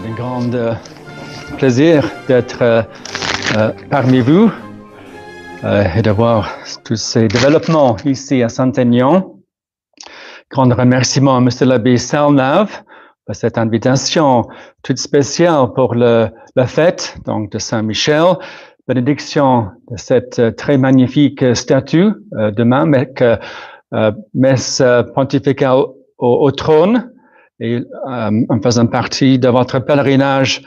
C'est un grand plaisir d'être parmi vous et d'avoir tous ces développements ici à Saint-Aignan. Grand remerciement à M. l'abbé Salnave pour cette invitation toute spéciale pour la fête donc de Saint-Michel. Bénédiction de cette très magnifique statue demain, messe pontificale au trône. Et en faisant partie de votre pèlerinage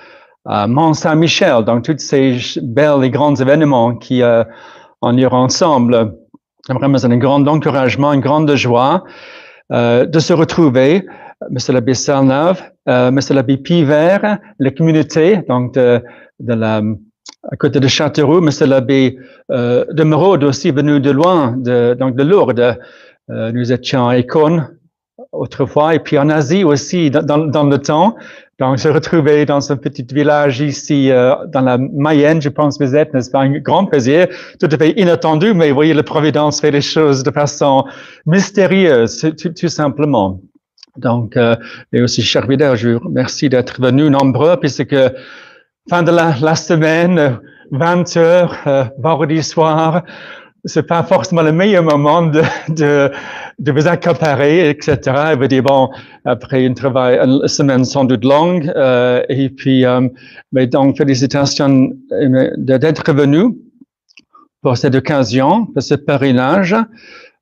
à Mont-Saint-Michel, donc tous ces belles et grands événements qui en iront ensemble. Vraiment, c'est un grand encouragement, une grande joie de se retrouver. Monsieur l'abbé Salnave, Monsieur l'abbé Pivert, la communauté, donc à côté de Châteauroux, Monsieur l'abbé de Meraude aussi venu de loin, donc de Lourdes. Nous étions à Écône autrefois, et puis en Asie aussi, dans le temps. Donc, se retrouver dans un petit village ici, dans la Mayenne, je pense que vous êtes, n'est-ce pas, un grand plaisir, tout à fait inattendu, mais vous voyez, la Providence fait les choses de façon mystérieuse, tout simplement. Donc, et aussi, cher Vidal, je vous remercie d'être venus nombreux, puisque fin de la semaine, 20 heures, vendredi soir, c'est pas forcément le meilleur moment de vous accaparer, etc. Et vous dire, bon, après une semaine sans doute longue, et puis, mais donc, félicitations d'être venu pour cette occasion, pour ce pèlerinage,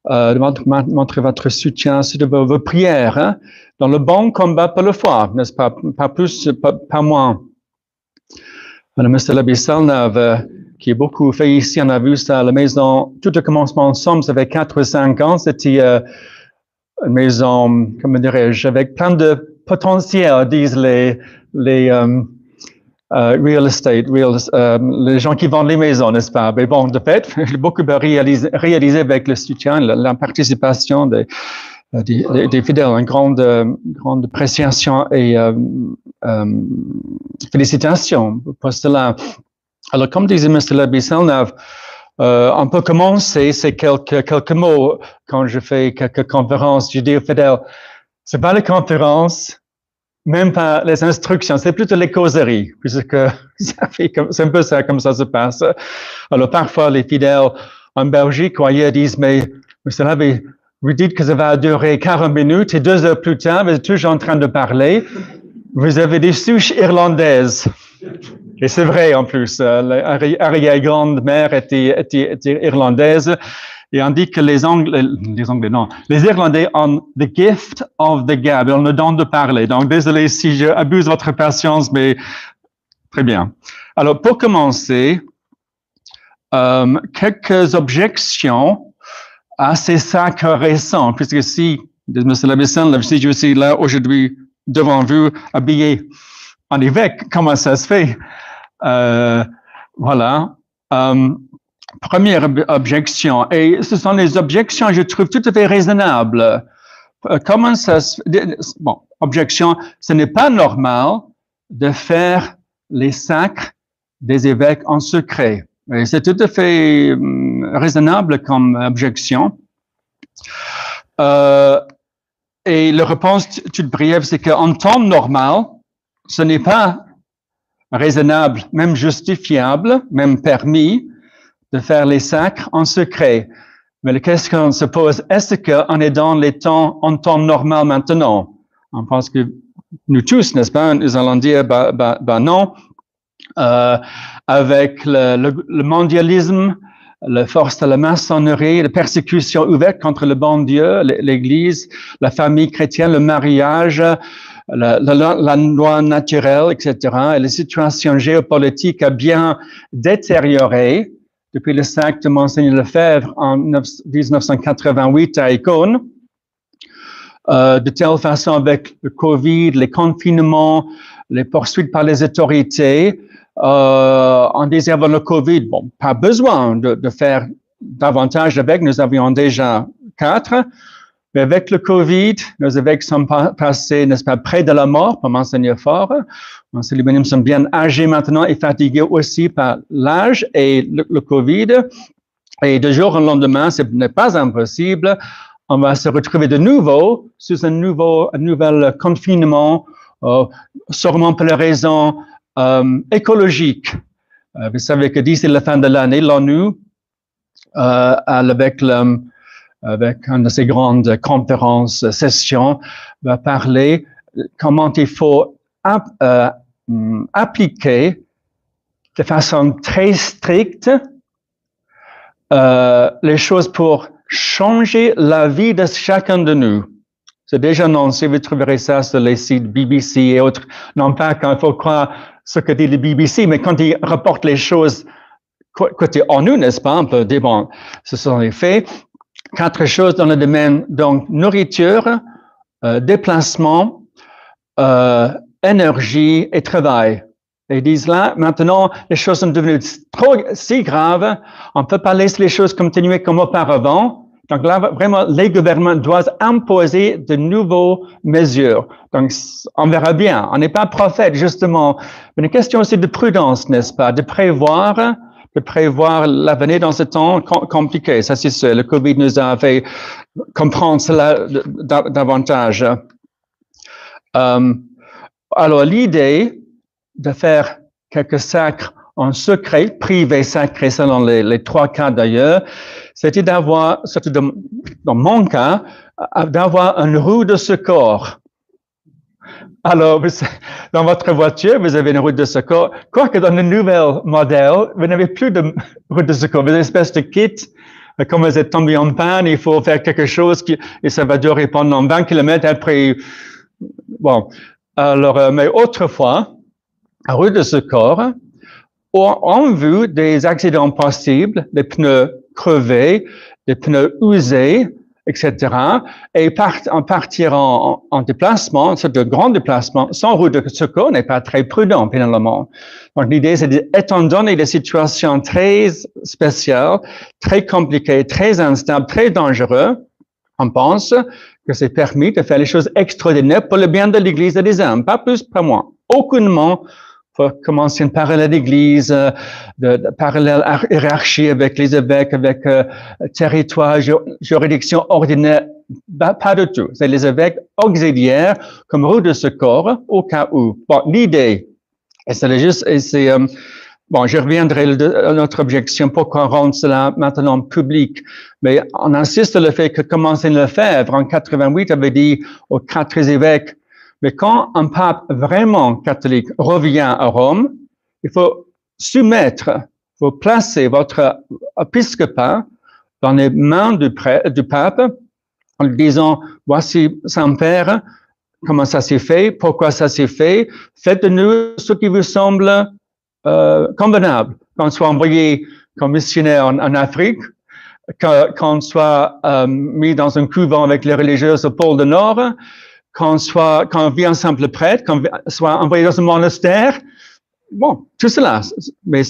de montrer votre soutien sur vos prières, hein, dans le bon combat pour la foi, n'est-ce pas? Pas plus, pas moins. Alors, Monsieur l'abbé Salnave, qui est beaucoup fait ici, on a vu ça à la maison, tout a commencé ensemble, ça fait 4 ou 5 ans, c'était une maison, comment dirais-je, avec plein de potentiel, disent les real estate, les gens qui vendent les maisons, n'est-ce pas? Mais bon, de fait, beaucoup réalisé avec le soutien, la participation des fidèles, une grande appréciation et félicitations pour cela. Alors, comme disait M. l'abbé Salnave, on peut commencer, c'est quelques mots quand je fais quelques conférences, je dis aux fidèles, c'est pas les conférences, même pas les instructions, c'est plutôt les causeries, puisque c'est un peu ça, comme ça se passe. Alors, parfois, les fidèles en Belgique ou ailleurs disent, mais M. l'abbé, vous dites que ça va durer 40 minutes et 2 heures plus tard, vous êtes toujours en train de parler. Vous avez des souches irlandaises. Et c'est vrai, en plus. L'arrière-grand-mère était irlandaise. Et on dit que les Irlandais ont the gift of the gab. Ils ont le don de parler. Donc, désolé si j'abuse votre patience, mais très bien. Alors, pour commencer, quelques objections à ces sacs récents, puisque si, M. l'abbé Salnave, si je suis là aujourd'hui devant vous, habillé en évêque, comment ça se fait? Voilà. Première objection, et ce sont des objections, je trouve, tout à fait raisonnables. Comment ça se fait? Bon, objection, ce n'est pas normal de faire les sacres des évêques en secret. Et c'est tout à fait raisonnable comme objection. Et la réponse toute brève, c'est qu'en temps normal, ce n'est pas raisonnable, même justifiable, même permis de faire les sacres en secret. Mais la question se pose, est-ce qu'on est dans en temps normal maintenant? On pense que nous tous, n'est-ce pas, nous allons dire, non. Avec le mondialisme, la force de la maçonnerie, la persécution ouverte contre le bon Dieu, l'Église, la famille chrétienne, le mariage, la loi naturelle, etc. Et la situation géopolitique a bien détérioré depuis le sac de Monseigneur Lefebvre en 1988 à Écône, de telle façon avec le Covid, les confinements, les poursuites par les autorités. On disait avant le Covid, bon, pas besoin de faire davantage d'évêques, nous avions déjà 4, mais avec le Covid, nos évêques sont passés, n'est-ce pas, près de la mort pour Monseigneur Faure. Monseigneur Bénim sont bien âgés maintenant et fatigués aussi par l'âge et le Covid. Et de jour au lendemain, ce n'est pas impossible. On va se retrouver de nouveau sous un nouvel confinement sûrement pour les raisons écologiques. Vous savez que d'ici la fin de l'année, l'ONU, avec une de ces grandes conférences, sessions, va parler comment il faut appliquer de façon très stricte les choses pour changer la vie de chacun de nous. C'est déjà annoncé, vous trouverez ça sur les sites BBC et autres. Non pas qu'il faut croire ce que dit le BBC, mais quand ils rapportent les choses côté ONU, n'est-ce pas, un peu, bon, ce sont les faits. 4 choses dans le domaine, donc, nourriture, déplacement, énergie et travail. Et ils disent là, maintenant, les choses sont devenues si graves, on ne peut pas laisser les choses continuer comme auparavant. Donc là, vraiment, les gouvernements doivent imposer de nouvelles mesures. Donc, on verra bien. On n'est pas prophète, justement. Mais une question aussi de prudence, n'est-ce pas? De prévoir l'avenir dans ce temps compliqué. Ça, c'est sûr. Le Covid nous a fait comprendre cela davantage. Alors, l'idée de faire quelques sacres en secret, privé, sacré, selon les 3 cas d'ailleurs, c'était d'avoir, surtout dans mon cas, d'avoir une roue de secours. Alors, dans votre voiture, vous avez une roue de secours. Quoique dans le nouvel modèle, vous n'avez plus de roue de secours. Vous avez une espèce de kit. Comme vous êtes tombé en panne, il faut faire quelque chose et ça va durer pendant 20 km après. Bon. Alors, mais autrefois, la roue de secours ont vu des accidents possibles, des pneus crevés, des pneus usés, etc. Et partir en déplacement, c'est de grands déplacements, sans roue de secours n'est pas très prudent, finalement. Donc, l'idée, c'est étant donné des situations très spéciales, très compliquées, très instables, très dangereuses, on pense que c'est permis de faire les choses extraordinaires pour le bien de l'Église et des hommes, pas plus, pas moins. Aucunement, faut commencer une parallèle d'église, de parallèle hiérarchie avec les évêques, avec territoire, juridiction ordinaire, pas du tout. C'est les évêques auxiliaires comme roue de secours au cas où. Bon, l'idée, et c'est juste, bon, je reviendrai à notre objection, pourquoi rendre cela maintenant public, mais on insiste sur le fait que Commencine Lefebvre, en 88, avait dit aux 4 évêques, mais quand un pape vraiment catholique revient à Rome, il faut soumettre, il faut placer votre épiscopat dans les mains du pape en lui disant, voici, Saint-Père, comment ça s'est fait, pourquoi ça s'est fait, faites de nous ce qui vous semble convenable. Qu'on soit envoyé comme missionnaire en Afrique, qu'on soit mis dans un couvent avec les religieuses au pôle du Nord, qu'on vit un simple prêtre, qu'on soit envoyé dans un monastère. Bon, tout cela. Mais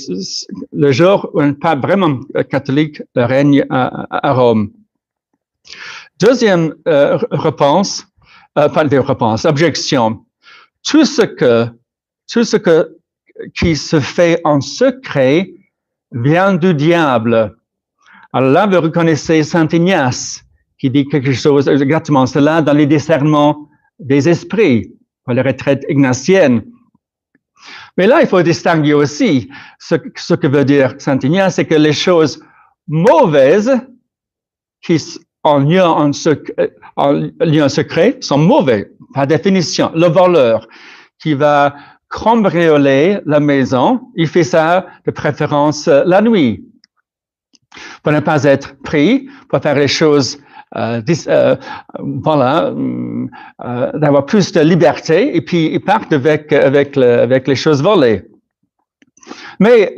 le jour où un pape vraiment catholique règne à Rome. Deuxième objection. Tout ce qui se fait en secret vient du diable. Alors là, vous reconnaissez Saint Ignace qui dit quelque chose exactement cela dans les discernements des esprits, pour la retraite ignatienne. Mais là, il faut distinguer aussi ce que veut dire Saint Ignace, c'est que les choses mauvaises qui en lien secret sont mauvais, par définition. Le voleur qui va cambrioler la maison, il fait ça de préférence la nuit, pour ne pas être pris, pour faire les choses d'avoir plus de liberté, et puis ils partent avec les choses volées. Mais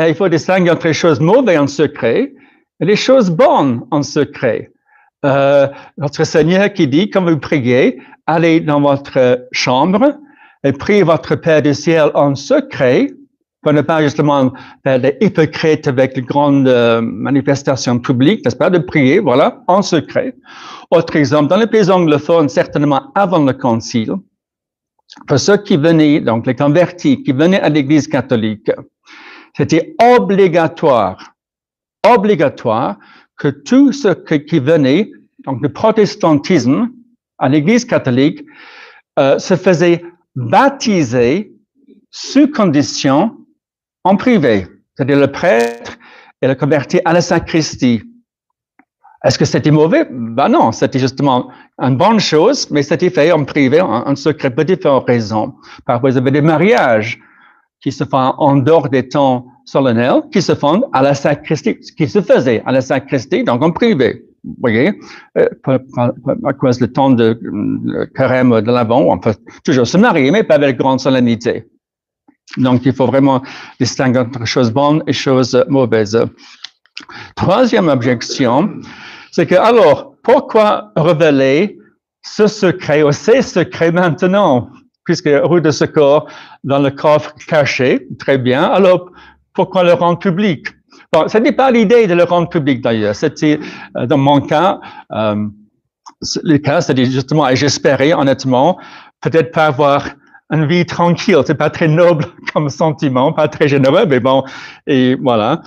il faut distinguer entre les choses mauvaises en secret et les choses bonnes en secret. Notre Seigneur qui dit, quand vous priez, allez dans votre chambre et priez votre Père du ciel en secret, pour ne pas justement faire des hypocrites avec les grandes manifestations publiques, n'est-ce pas, de prier, voilà, en secret. Autre exemple, dans les pays anglophones, certainement avant le concile, pour ceux qui venaient, donc les convertis, qui venaient à l'Église catholique, c'était obligatoire que tout ce qui venait, donc le protestantisme, à l'Église catholique, se faisait baptisé sous condition en privé. C'est-à-dire le prêtre et le converti à la sacristie. Est-ce que c'était mauvais? Ben non, c'était justement une bonne chose, mais c'était fait en privé, en secret, pour différentes raisons. Parfois, il y avait des mariages qui se font en dehors des temps solennels, qui se font à la sacristie, qui se faisait à la sacristie, donc en privé. Vous voyez, à cause du temps de carême de l'Avent, on peut toujours se marier, mais pas avec grande solennité. Donc, il faut vraiment distinguer entre choses bonnes et choses mauvaises. Troisième objection, c'est que, alors, pourquoi révéler ce secret ou ces secrets maintenant? Puisque roue de secours dans le coffre caché, très bien, alors pourquoi le rendre public? Bon, ce n'est pas l'idée de le rendre public d'ailleurs, c'était dans mon cas, le cas, c'est justement, et j'espérais honnêtement, peut-être pas avoir une vie tranquille, c'est pas très noble comme sentiment, pas très généreux, mais bon, et voilà.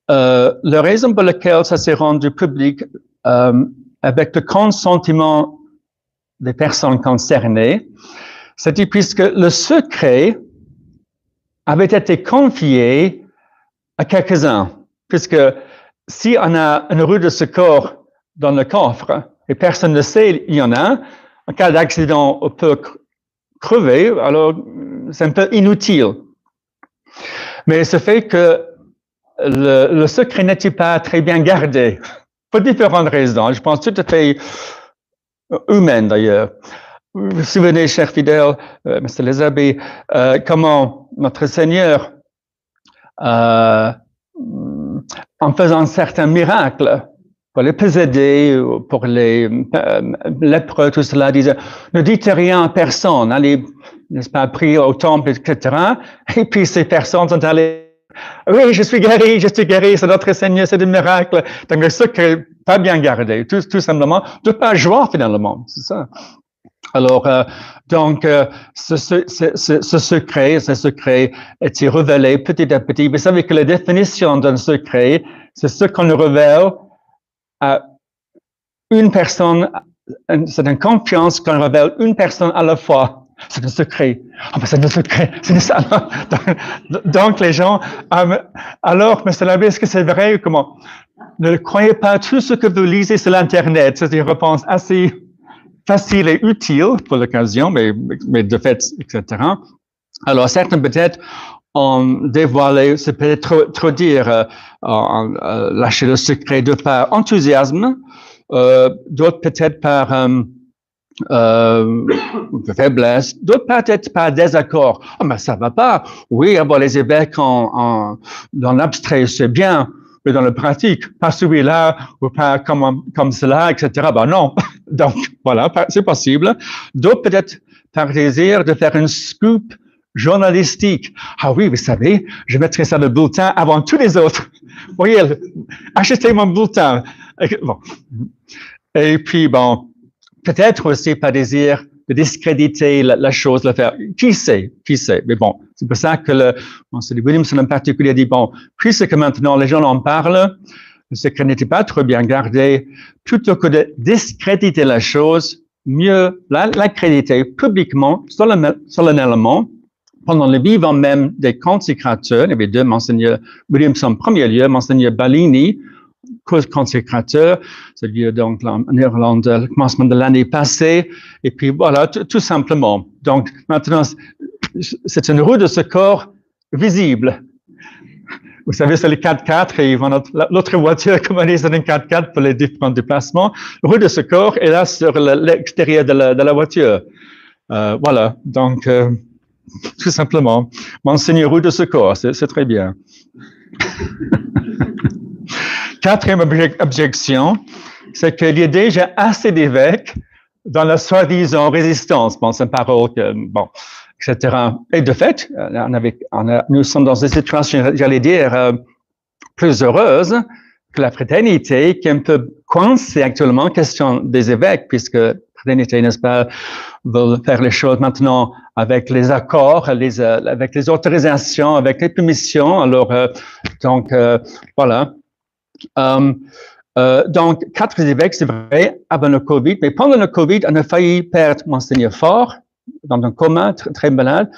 La raison pour laquelle ça s'est rendu public avec le consentement des personnes concernées, c'était puisque le secret avait été confié à quelques-uns. Puisque si on a une roue de secours dans le coffre et personne ne sait il y en a, en cas d'accident, on peut crever, alors c'est un peu inutile. Mais ce fait que le secret n'était pas très bien gardé, pour différentes raisons, je pense tout à fait humaines d'ailleurs. Vous vous souvenez, chers fidèles, Mr. Lesabi, comment notre Seigneur, en faisant certains miracles, pour les possédés, pour les lépreux, tout cela, disait, ne dites rien à personne, allez, n'est-ce pas, prier au temple, etc. Et puis ces personnes sont allées, oui, je suis guéri, c'est notre Seigneur, c'est des miracles. Donc le secret pas bien gardé, tout simplement, de pas joie finalement, c'est ça. Alors, ce secret est révélé petit à petit. Vous savez que la définition d'un secret, c'est ce qu'on révèle à une personne, c'est une confiance qu'on révèle une personne à la fois. C'est un secret. Ah, ben c'est un secret. C'est ça. Donc, les gens, alors, M. Labbé, est-ce que c'est vrai? Comment? Ne croyez pas tout ce que vous lisez sur l'Internet. C'est une réponse assez facile et utile pour l'occasion, mais de fait, etc. Alors, certains peut-être ont dévoilé, c'est peut-être trop dire, lâcher le secret de par enthousiasme, d'autres peut-être par faiblesse, d'autres peut-être par désaccord. Ah, mais ça va pas. Oui, avoir les évêques dans l'abstrait, c'est bien, mais dans la pratique, pas celui-là, ou pas comme cela, etc. Ben non. Donc, voilà, c'est possible. D'autres peut-être par désir de faire une scoop journalistique. Ah oui, vous savez, je mettrai ça dans le bulletin avant tous les autres. Voyez, achetez mon bulletin. Bon. Et puis, bon, peut-être aussi par désir de discréditer la chose, la faire. Qui sait? Mais bon, c'est pour ça que Monseigneur Williamson en particulier dit, bon, puisque maintenant les gens en parlent, le secret n'était pas trop bien gardé, plutôt que de discréditer la chose, mieux l'accréditer publiquement, solennellement, pendant le vivant même des consécrateurs. Il y avait deux, Monseigneur Williamson en premier lieu, Monseigneur Ballini, consécrateur, c'est-à-dire donc en Irlande, le commencement de l'année passée, et puis voilà, tout simplement. Donc maintenant, c'est une roue de secours visible. Vous savez, c'est les 4x4 et l'autre voiture, comme on dit, c'est une 4x4 pour les différents déplacements. La roue de secours est là sur l'extérieur de la voiture. Voilà, donc tout simplement, Monseigneur roue de secours, c'est très bien. Quatrième objection, c'est qu'il y a déjà assez d'évêques dans la soi-disant résistance. Bon, c'est une parole que, bon, etc. Et de fait, nous sommes dans une situation, j'allais dire, plus heureuse que la fraternité, qui est un peu coincée actuellement, question des évêques, puisque la fraternité, n'est-ce pas, veut faire les choses maintenant avec les accords, avec les autorisations, avec les permissions. Alors, donc, voilà. Donc, 4 évêques, c'est vrai, avant le Covid, mais pendant le Covid, on a failli perdre Monseigneur Faure, dans un coma, très malade.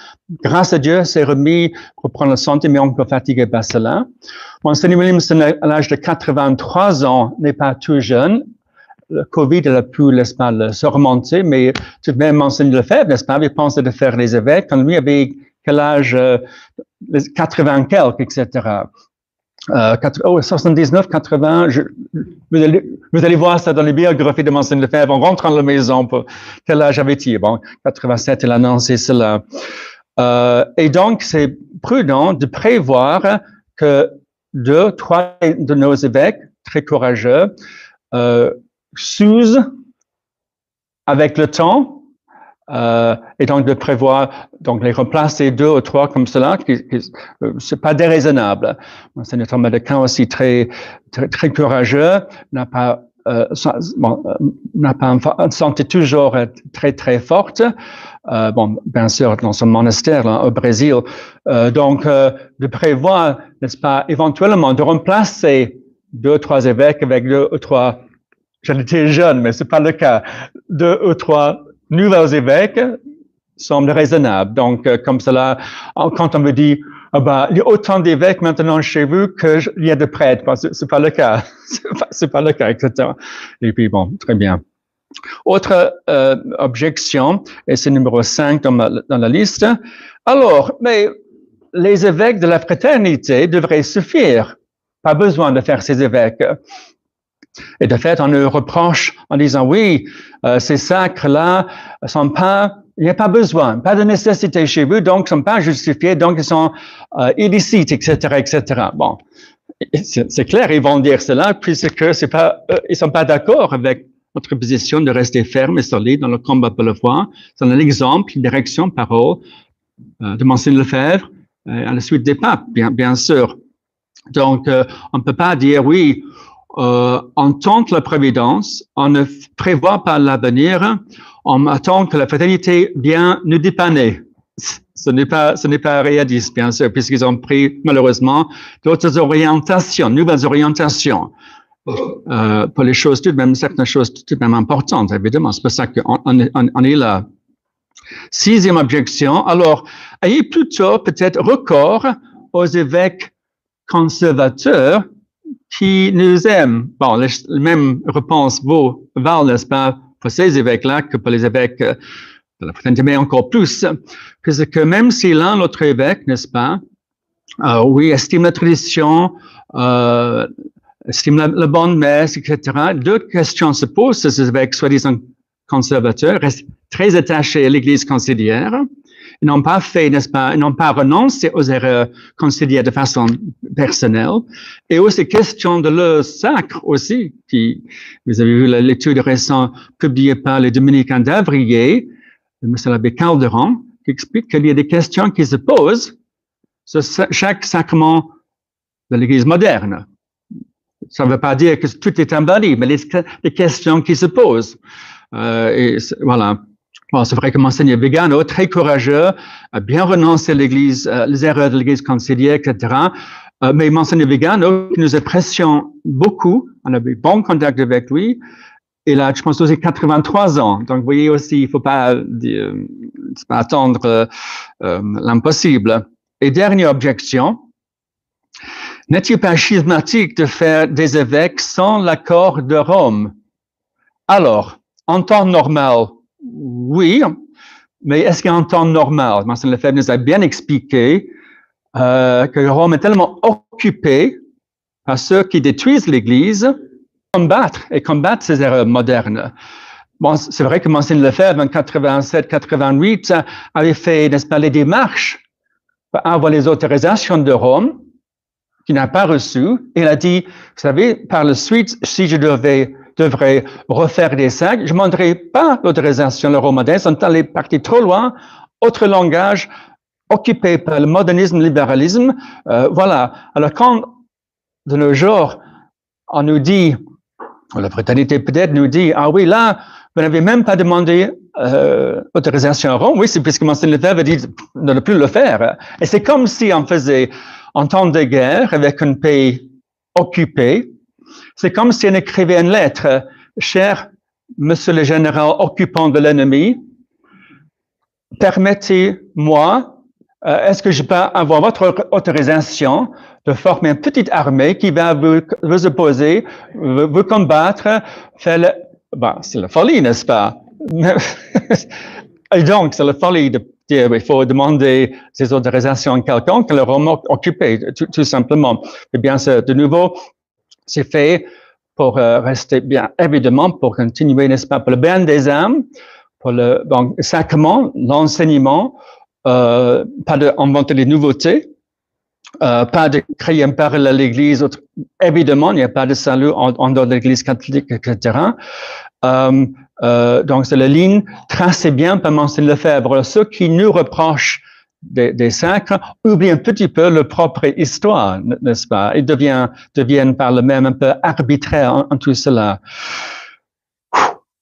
Grâce à Dieu, s'est remis, reprendre la santé, mais encore fatigué par cela. Monseigneur Williamson, à l'âge de 83 ans, n'est pas tout jeune. Le Covid, il a pu, n'est-ce pas, se remonter, mais tout de même, Monseigneur Lefebvre, n'est-ce pas, avait pensé de faire les évêques quand lui avait quel âge, 80 quelques, etc. 79, 80, vous allez voir ça dans les biographies de Monseigneur Lefebvre. On rentre dans la maison, pour quel âge avait-il? Bon, 87, il a annoncé cela. Et donc, c'est prudent de prévoir que 2, 3 de nos évêques, très courageux, s'usent avec le temps, et donc de prévoir, donc les remplacer 2 ou 3 comme cela, c'est pas déraisonnable. Monseigneur Thomas de Caen aussi très courageux, n'a pas une santé toujours très très forte. Bien sûr dans son monastère là, au Brésil. Donc de prévoir, n'est-ce pas, éventuellement de remplacer 2 ou 3 évêques avec 2 ou 3. J'en étais jeune, mais c'est pas le cas. 2 ou 3 nouveaux évêques semble raisonnable. Donc, comme cela, quand on me dit, il y a autant d'évêques maintenant chez vous qu'il y a de prêtres, c'est pas le cas. c'est pas le cas, etc. Et puis, bon, très bien. Autre objection, et c'est numéro 5 dans la liste. Alors, mais les évêques de la fraternité devraient suffire. Pas besoin de faire ces évêques. Et de fait, on nous reproche en disant, oui, ces sacres-là sont pas, il n'y a pas besoin, pas de nécessité chez vous, donc ils sont pas justifiés, donc ils sont illicites, etc., etc. Bon, c'est clair, ils vont dire cela, puisque c'est pas, ils sont pas d'accord avec notre position de rester ferme et solide dans le combat pour la foi. C'est un exemple, une direction, parole de Monseigneur Lefebvre à la suite des papes, bien sûr. Donc, on ne peut pas dire, oui, on tente la providence, on ne prévoit pas l'avenir, on attend que la fraternité vienne nous dépanner. Ce n'est pas réaliste, bien sûr, puisqu'ils ont pris, malheureusement, d'autres orientations, nouvelles orientations, pour les choses tout de même, certaines choses tout de même importantes, évidemment. C'est pour ça qu'on est là. 6e objection. Alors, ayez plutôt peut-être recours aux évêques conservateurs qui nous aiment. Bon, la même réponse valent, n'est-ce pas, pour ces évêques-là que pour les évêques de la fraternité, mais encore plus, parce que même si l'un l'autre évêque, n'est-ce pas, oui, estime la tradition, estime la bonne messe, etc., 2 questions se posent. Ces évêques, soi-disant conservateurs, restent très attachés à l'Église conciliaire. Ils n'ont pas fait, n'est-ce pas, ils n'ont pas renoncé aux erreurs conciliaires de façon personnelle. Et aussi, question de leur sacre aussi, qui, vous avez vu l'étude récente publiée par les dominicains d'Avrier, M. l'abbé Calderon, qui explique qu'il y a des questions qui se posent sur chaque sacrement de l'Église moderne. Ça ne veut pas dire que tout est embelli, mais les questions qui se posent. Et voilà. Bon, c'est vrai que Monseigneur Vigano, très courageux, a bien renoncé à l'Église, les erreurs de l'Église conciliaire, etc. Mais Monseigneur Vigano, qui nous apprécions beaucoup, on a eu bon contact avec lui. Il a, je pense, aussi 83 ans. Donc, vous voyez aussi, il ne faut pas attendre l'impossible. Et dernière objection. N'est-il pas schismatique de faire des évêques sans l'accord de Rome? Alors, en temps normal, oui, mais est-ce qu'en temps normal, Monseigneur Lefebvre nous a bien expliqué que Rome est tellement occupé par ceux qui détruisent l'Église, combattre ces erreurs modernes. Bon, c'est vrai que Monseigneur Lefebvre, en 87-88, avait fait, n'est-ce pas, les démarches pour avoir les autorisations de Rome, qu'il n'a pas reçues. Il a dit, vous savez, par la suite, si je devrais refaire des sacs, je ne demanderai pas l'autorisation de Rome moderne, sont allés partir trop loin, autre langage, occupé par le modernisme, le libéralisme. Voilà. Alors, quand, de nos jours, on nous dit, la fraternité peut-être nous dit, ah oui, là, vous n'avez même pas demandé autorisation à Rome. Oui, c'est puisque Monseigneur Lefebvre a dit de ne plus le faire. Et c'est comme si on faisait, en temps de guerre, avec un pays occupé, c'est comme si on écrivait une lettre. Cher Monsieur le Général occupant de l'ennemi, permettez-moi, est-ce que je peux avoir votre autorisation de former une petite armée qui va vous opposer, vous combattre, faire le... Bon, c'est la folie, n'est-ce pas? Et donc, c'est la folie de dire il faut demander ces autorisations à quelqu'un que le Rome occupé, tout simplement. Et bien, de nouveau, c'est fait pour rester bien, évidemment, pour continuer, n'est-ce pas, pour le bien des âmes, pour le donc, sacrement, l'enseignement, pas d'inventer des nouveautés, pas de créer un parallèle à l'Église. Évidemment, il n'y a pas de salut en dehors de l'Église catholique, etc. Donc, c'est la ligne tracée bien par Monseigneur Lefebvre. Ceux qui nous reprochent des sacres oublient un petit peu leur propre histoire, n'est-ce pas? Ils deviennent par le même un peu arbitraires en tout cela.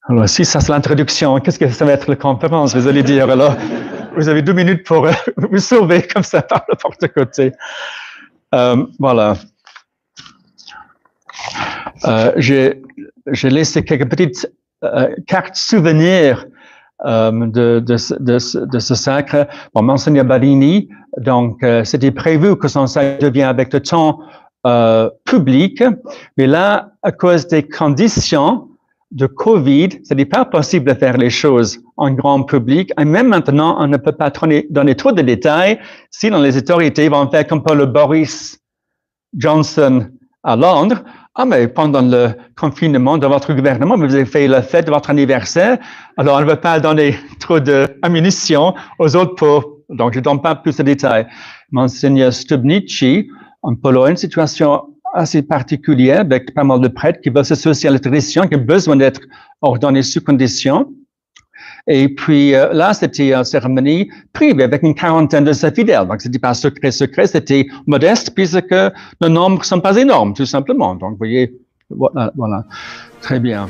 Alors, si ça c'est l'introduction, qu'est-ce que ça va être la conférence? Vous allez dire, alors, vous avez 2 minutes pour vous sauver comme ça par le porte-côté. Voilà. J'ai laissé quelques petites cartes souvenirs de ce sacre. Bon, Monseigneur Barini, donc c'était prévu que son sacre devienne avec le temps public, mais là, à cause des conditions de Covid, ce n'est pas possible de faire les choses en grand public. Et même maintenant, on ne peut pas donner trop de détails, sinon les autorités vont faire comme pour le Boris Johnson à Londres. Ah, mais pendant le confinement de votre gouvernement, vous avez fait la fête de votre anniversaire, alors on ne veut pas donner trop d'ammunition aux autres pour... Donc, je ne donne pas plus de détails. Monseigneur Stubnici, en Pologne, une situation assez particulière avec pas mal de prêtres qui veulent s'associer à la tradition, qui ont besoin d'être ordonnés sous condition. Et puis là, c'était une cérémonie privée avec une quarantaine de ses fidèles. Donc, c'était pas secret, c'était modeste puisque le nombre ne sont pas énormes, tout simplement. Donc, vous voyez, voilà. Très bien.